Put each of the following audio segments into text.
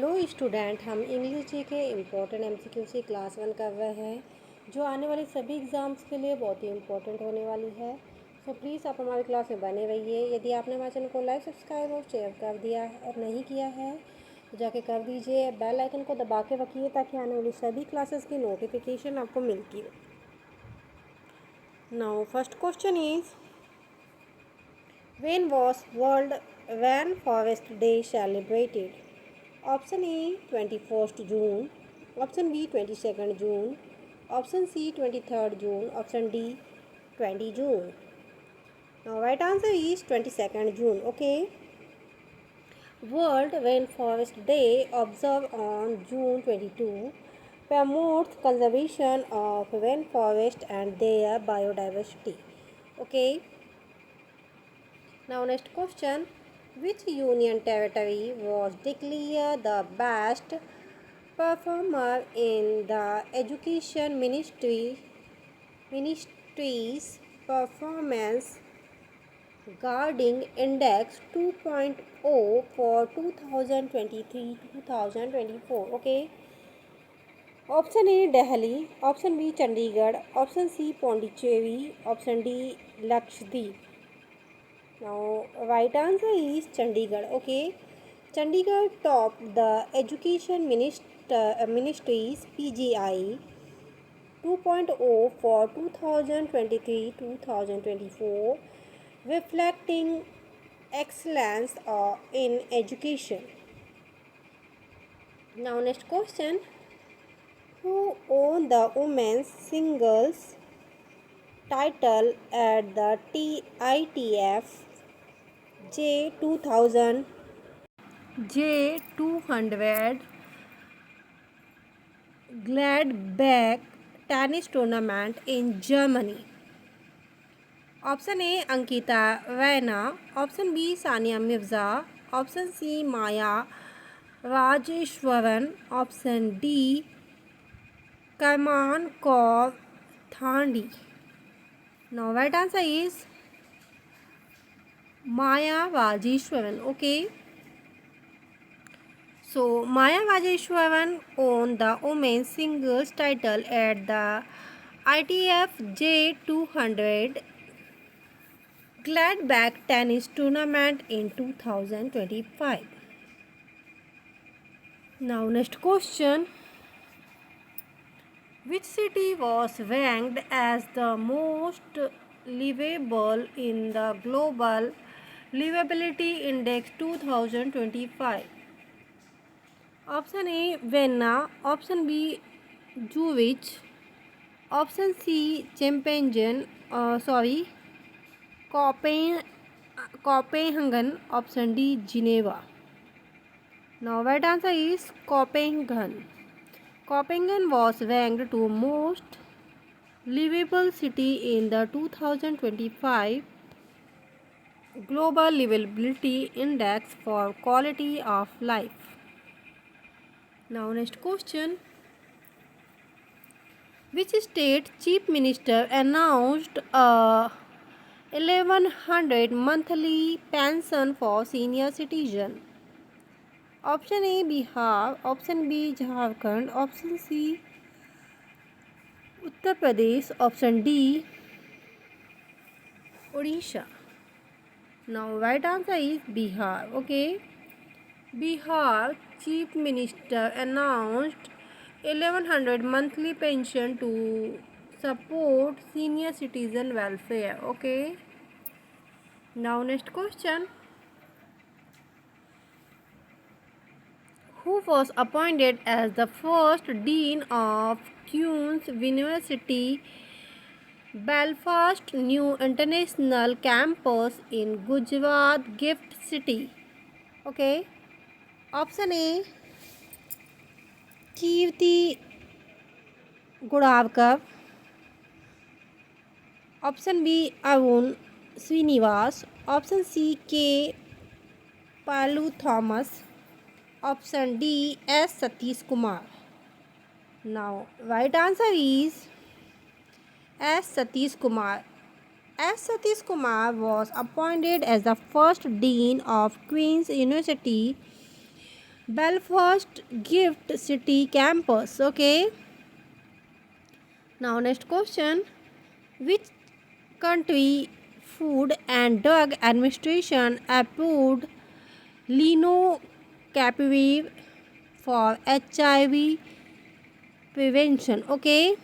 Hello student, हम English जी के important MCQ की क्लास 1 कर रहे हैं जो आने वाली सभी एग्ज़ाम्स के लिए बहुत ही इम्पोर्टेंट होने वाली है। सो प्लीज़ आप हमारी क्लास में बने रहिए। यदि आपने हमारे चैनल को लाइक, सब्सक्राइब और शेयर कर दिया और नहीं किया है तो जाके कर दीजिए। बेल आइकन को दबा के रखिए ताकि आने वाली सभी क्लासेस की नोटिफिकेशन आपको मिलती हो। Now first question is, when was World Rainforest Day celebrated? Option A 21st June, option B 22nd June, option C 23rd June, option D 20 June. Now right answer is 22nd June. Okay. World Rainforest Day observed on June 22 promotes conservation of rainforest and their biodiversity. Okay. Now next question, which union territory was declared the best performer in the education ministry's performance guarding index 2.0 for 2023-2024? Okay. Option A Delhi, option B Chandigarh, option C Pondicherry, option D Lakshadweep. Now right answer is Chandigarh. Okay. Chandigarh topped the Education Ministry's PGI 2.0 for 2023-2024, reflecting excellence in education. Now next question, who won the women's singles title at the ITF J200 Gladbach tennis tournament in Germany? Option A Ankita Raina, option B Sania Mirza, option C Maya Rajeshwaran, option D Karman Kaur Thandi. Now right answer is Maya Rajeshwaran. Okay. So Maya Rajeshwaran won the women's singles title at the ITF J200 Gladbach tennis tournament in 2025. Now next question, which city was ranked as the most livable in the Global Livability Index 2025? Option A Vienna, option B Zurich, option C Copenhagen, option D Geneva. Now right answer is Copenhagen. Copenhagen was ranked to most livable city in the 2025 Global Livability Index for quality of life. Now next question, which state chief minister announced a 1100 monthly pension for senior citizen? Option A Bihar, option B Jharkhand, option C Uttar Pradesh, option D Odisha. Now right answer is Bihar. Okay. Bihar chief minister announced 1100 monthly pension to support senior citizen welfare. Okay. Now next question, who was appointed as the first dean of Queen's University Belfast new international campus in Gujarat Gift City? Okay. Option A Kirti Gudavkar, option B Arun Srinivas, option C K Palu Thomas, option D S Satish Kumar. Now right answer is S Satish Kumar. S Satish Kumar was appointed as the first dean of Queen's University Belfast Gift City campus. Okay. Now next question. Which country Food and Drug Administration approved lenacapavir for HIV prevention? Okay.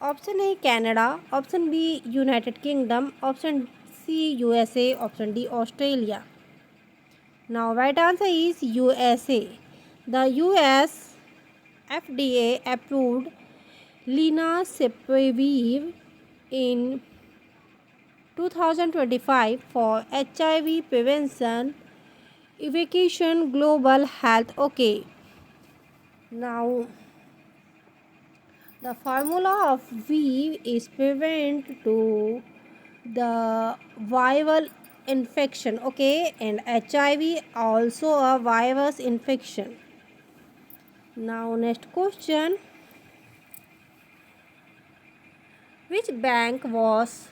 Option A Canada, option B United Kingdom, option C USA, option D Australia. Now right answer is USA. The US FDA approved lenacapavir in 2025 for HIV prevention, evacuation, global health. Okay. Now the formula of V is prevent to the viral infection. Okay, and HIV also a virus infection. Now next question. Which bank was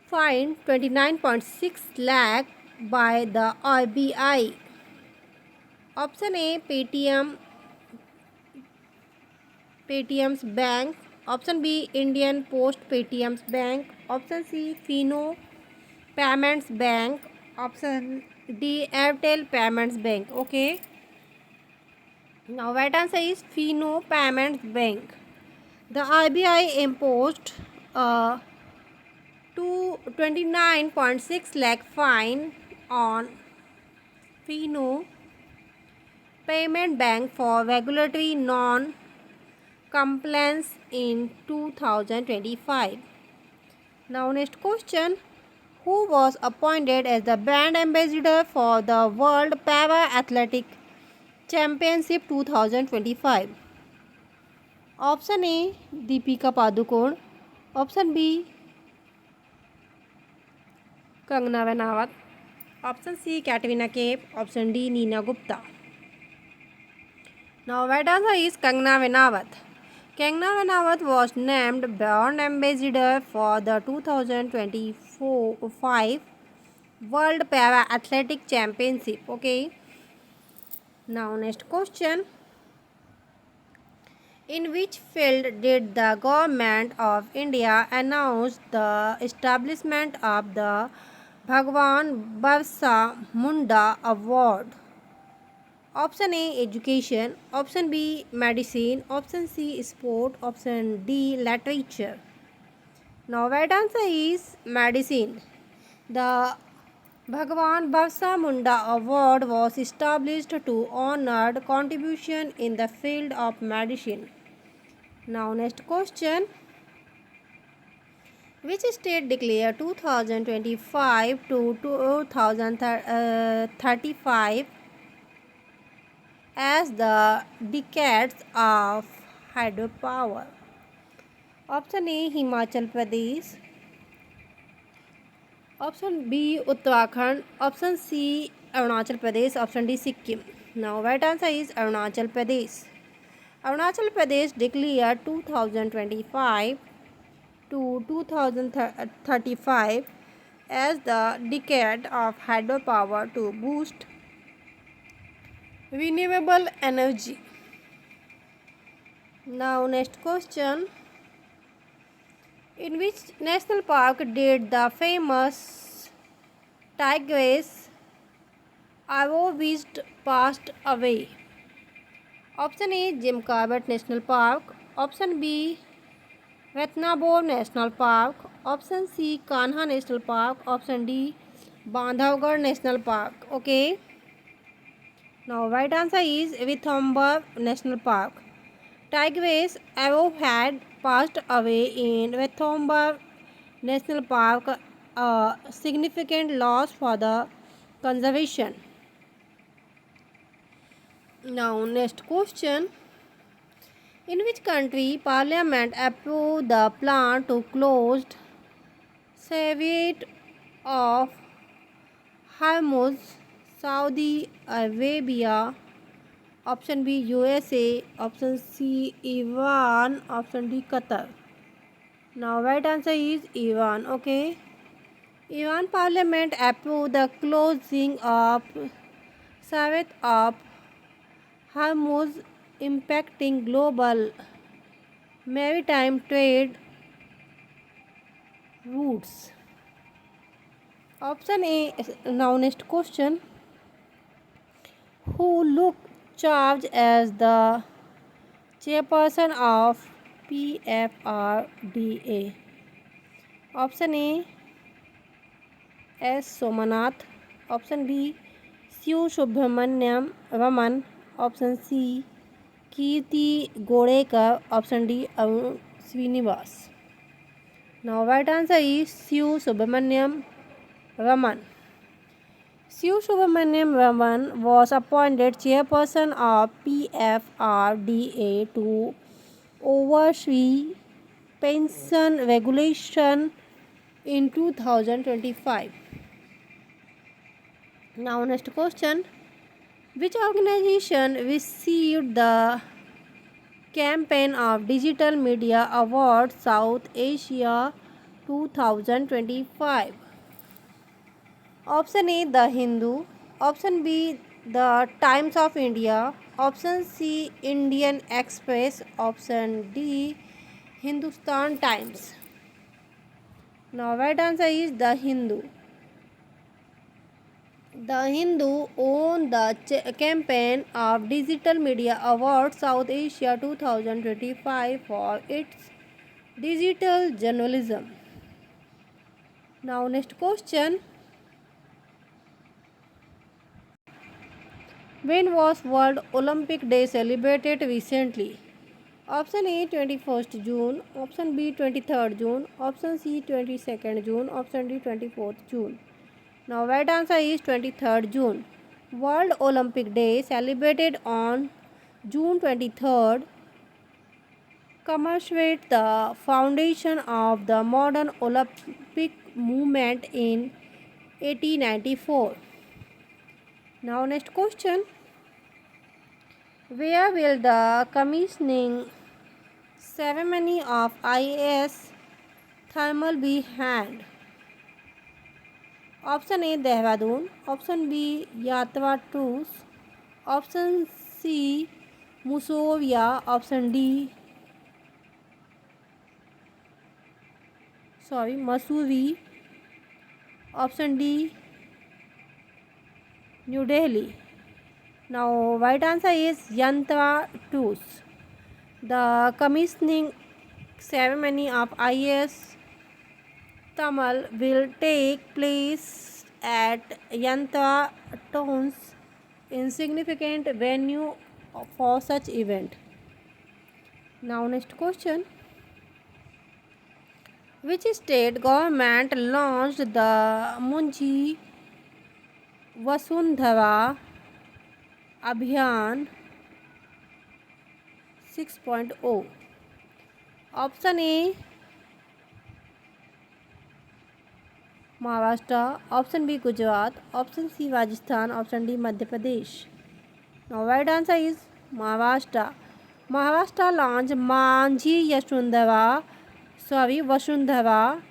fined 29.6 lakh by the RBI? Option A Paytm's bank, option B Indian Post Paytm's bank, option C Fino Payments Bank, option D Airtel Payments Bank. Okay, now right answer is Fino Payments Bank. The RBI imposed a 29.6 lakh fine on Fino Payment Bank for regulatory non-compliance in 2025. Now next question. Who was appointed as the brand ambassador for the World Para Athletic Championship 2025? Option A Deepika Padukone, option B Kangana Ranaut, option C Katrina Kaif, option D Neena Gupta. Now right answer is Kangana Ranaut. Kangana Ranaut was named brand ambassador for the 2025 World Para Athletic Championship. Okay. Now next question. In which field did the Government of India announce the establishment of the Bhagwan Birsa Munda Award? Option A Education, option B Medicine, option C Sport, option D Literature. Now right answer is Medicine. The Bhagwan Birsa Munda Award was established to honor contribution in the field of medicine. Now next question. Which state declared 2025 to 2035 as the decades of hydropower? Option A Himachal Pradesh, option B Uttarakhand, option C Arunachal Pradesh, option D Sikkim. Now right answer is Arunachal Pradesh. Arunachal Pradesh declared 2025 to 2035 as the decade of hydropower to boost renewable energy. Now next question. In which national park did the famous tigress Arrowhead passed away? Option A Jim Corbett National Park, option B Ranthambore National Park, option C Kanha National Park, option D Bandhavgarh National Park. Okay. Now right answer is Ranthambore National Park. Tigress Arrowhead passed away in Ranthambore National Park, a significant loss for the conservation. Now next question. In which country Parliament approved the plan to close Strait of Hormuz, Saudi Arabia? Option B USA, option C Iran, option D Qatar. Now right answer is Iran. Okay. Iran Parliament approved the closing of Saved of Hormuz impacting global maritime trade routes. Option A. Now next question. Who look charged as the chairperson of PFRDA? Option A. S. Somanath. Option B. Shiv Subramaniam Raman. Option C. Kirti Godekar. Option D. Arun Srinivas. Now right answer is Shiv Subramaniam Raman. Shiv Subramaniam Raman was appointed chairperson of PFRDA to oversee pension regulation in 2025. Now next question. Which organization received the Campaign of Digital Media Award South Asia 2025? Option A. The Hindu. Option B. The Times of India. Option C. Indian Express. Option D. Hindustan Times. Now right answer is The Hindu. The Hindu won the Campaign of Digital Media Award South Asia 2025 for its digital journalism. Now next question. When was World Olympic Day celebrated recently? Option A 21st June, option B 23rd June, option C 22nd June, option D 24th June. Now right answer is 23rd June. World Olympic Day celebrated on June 23rd commemorates the foundation of the modern Olympic movement in 1894. Now next question. Where will the commissioning ceremony of IAS thermal be held? Option A Dehradun, option B Yatra Truce, option C Mussoorie, option D Mussoorie, option D New Delhi. Now right answer is Yatra Truce. The commissioning ceremony of IAS Tamal will take place at Yatra Truce, insignificant venue for such event. Now next question. Which state government launched the Munji Vasundhara Abhiyan 6.0? Option A Maharashtra, option B Gujarat, option C Rajasthan, option D Madhya Pradesh. Now right answer is Maharashtra. Maharashtra launched Manji Vasundhara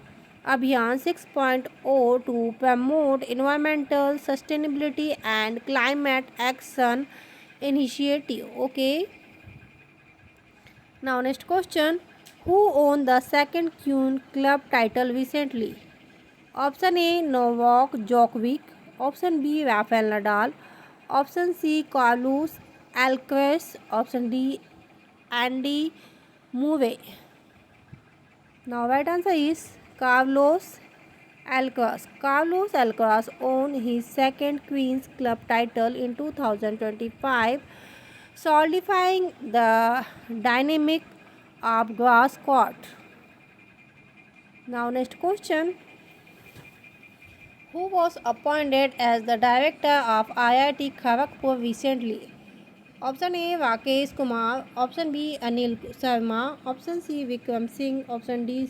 Abhiyan 6.0 to promote environmental sustainability and climate action initiative. Okay. Now next question. Who won the second Queen Club title recently? Option A Novak Djokovic, option B Rafael Nadal, option C Carlos Alcaraz, option D Andy Murray. Now right answer is Carlos Alcaraz. Carlos Alcaraz won his second Queen's Club title in 2025, solidifying the dynamic of grass court. Now next question. Who was appointed as the director of IIT Kharagpur recently? Option A Rakesh Kumar, option B Anil Sharma, option C Vikram Singh, option D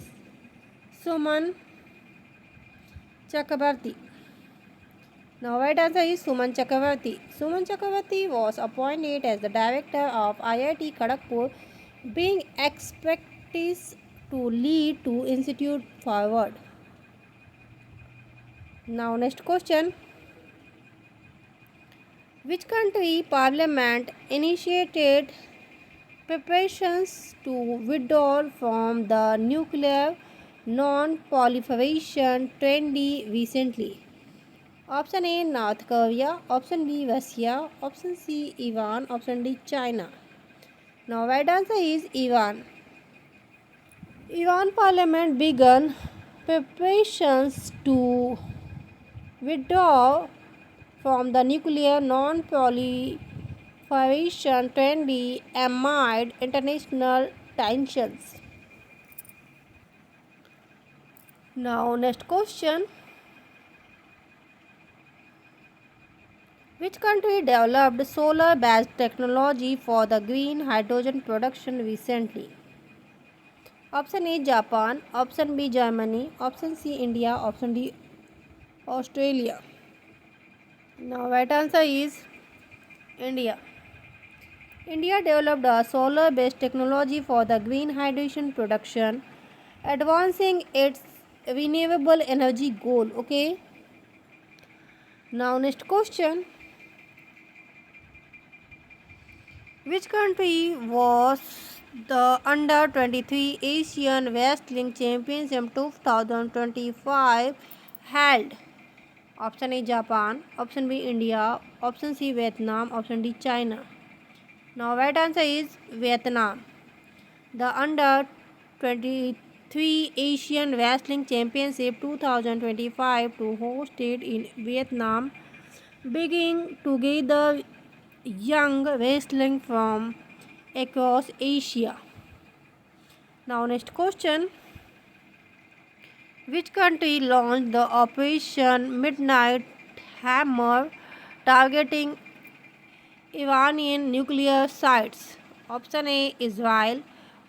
Suman Chakrabarti. Now right answer is Suman Chakrabarti. Suman Chakrabarti was appointed as the director of IIT Kharagpur, being expected to lead to institute forward. Now next question. Which country parliament initiated preparations to withdraw from the nuclear non-proliferation treaty recently? Option A North Korea, option B Russia, option C Iran, option D China. Now right answer is Iran. Iran parliament began preparations to withdraw from the nuclear non-proliferation treaty amid international tensions. Now next question. Which country developed solar-based technology for the green hydrogen production recently? Option A Japan, option B Germany, option C India, option D Australia. Now right answer is India. India developed a solar-based technology for the green hydrogen production, advancing its renewable energy goal. Okay. Now next question. Which country was the Under-23 Asian Wrestling Championship 2025 held? Option A Japan, option B India, option C Vietnam, option D China. Now right answer is Vietnam. The Under-23 Asian Wrestling Championship 2025 to hosted in Vietnam, bringing together young wrestling from across Asia. Now next question. Which country launched the Operation Midnight Hammer targeting Iranian nuclear sites? Option A Israel,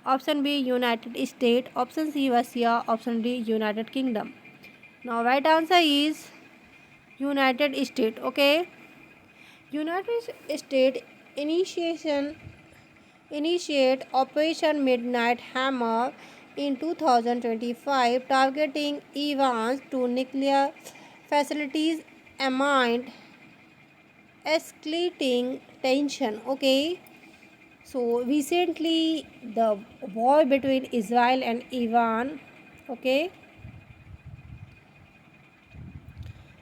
option B United States, option C Russia, option D United Kingdom. Now right answer is United States. Okay. United States initiate Operation Midnight Hammer in 2025, targeting Iran's two nuclear facilities amid escalating tension. Okay, so recently the war between Israel and Iran. Okay,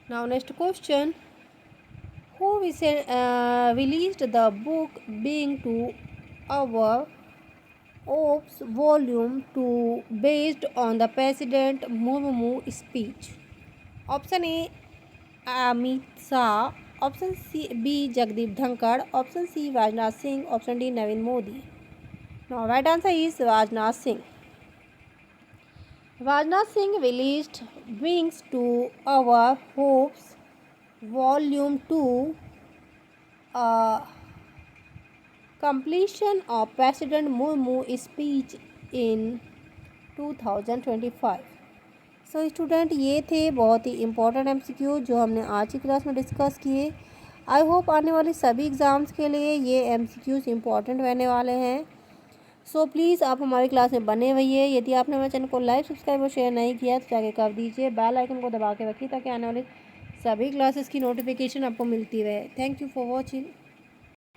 now next question. Who released the book Being to Our Ops Volume 2 based on the President Murmu speech? Option A Amit Shah, option C B Jagdeep Dhankar, option C Rajnath Singh, option D Navin Modi. Now right answer is Rajnath Singh. Rajnath Singh released Wings to Our Hopes Volume 2, completion of President Murmu speech in 2025. So student ये थे बहुत ही important MCQ जो हमने आज की class में discuss किए। I hope आने वाले सभी एग्ज़ाम्स के लिए ये एमसीक्यूज़ इम्पोर्टेंट रहने वाले हैं। सो प्लीज़ आप हमारी क्लास में बने रहिए। यदि आपने हमारे चैनल को लाइक सब्सक्राइब और शेयर नहीं किया तो जाके कर दीजिए, बेल आइकन को दबा के रखिए ताकि आने वाले सभी क्लासेस की नोटिफिकेशन आपको मिलती रहे। Thank you for watching.